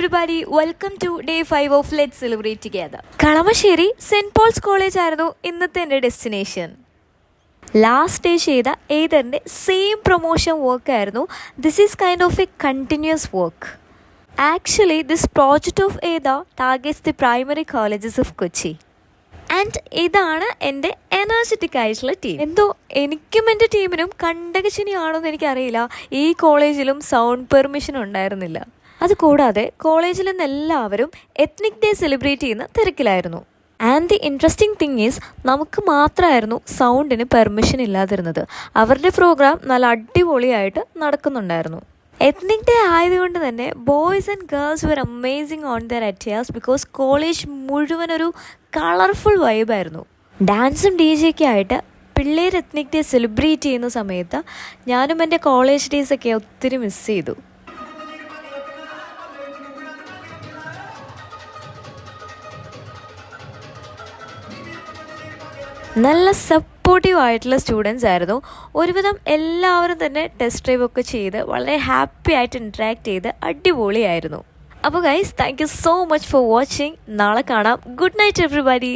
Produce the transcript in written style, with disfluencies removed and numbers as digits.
everybody, welcome to day 5 of Let's Celebrate Together. Kalamassery saint Paul's college ആയിരുന്നു ഇന്നത്തെ എൻ്റെ destination. Last day ചെയ്ത എയ്തറിൻ്റെ സെയിം പ്രൊമോഷൻ വർക്ക് ആയിരുന്നു. This is kind of a continuous work. Actually this project of ഏതാ targets the primary colleges of Kochi. And ഇതാണ് എൻ്റെ energetic ആയിട്ടുള്ള ടീം. എന്തോ എനിക്കും എൻ്റെ ടീമിനും കണ്ടകശനിയാണോ എന്ന് എനിക്കറിയില്ല, ഈ കോളേജിലും സൗണ്ട് പെർമിഷൻ ഉണ്ടായിരുന്നില്ല. അതുകൂടാതെ കോളേജിൽ നിന്ന് എല്ലാവരും എത്നിക് ഡേ സെലിബ്രേറ്റ് ചെയ്യുന്ന തിരക്കിലായിരുന്നു. And the interesting thing is, നമുക്ക് മാത്രമായിരുന്നു സൗണ്ടിന് പെർമിഷൻ ഇല്ലാതിരുന്നത്. അവരുടെ പ്രോഗ്രാം നല്ല അടിപൊളിയായിട്ട് നടക്കുന്നുണ്ടായിരുന്നു. എത്നിക് ഡേ ആയതുകൊണ്ട് തന്നെ boys and girls were amazing on their attires because college മുഴുവൻ ഒരു കളർഫുൾ വൈബായിരുന്നു. ഡാൻസും ഡി ജെയൊക്കെ ആയിട്ട് പിള്ളേർ എത്നിക് ഡേ സെലിബ്രേറ്റ് ചെയ്യുന്ന സമയത്ത് ഞാനും എൻ്റെ കോളേജ് ഡേയ്സൊക്കെ ഒത്തിരി മിസ് ചെയ്തു. നല്ല സപ്പോർട്ടീവ് ആയിട്ടുള്ള സ്റ്റുഡൻസ് ആയിരുന്നു. ഒരുവിധം എല്ലാവരും തന്നെ ടെസ്റ്റ് ഡ്രൈവ് ഒക്കെ ചെയ്ത് വളരെ ഹാപ്പി ആയിട്ട് ഇൻട്രാക്ട് ചെയ്ത് അടിപൊളിയായിരുന്നു. അപ്പോൾ guys, thank you so much for watching. നാളെ കാണാം. Good night everybody.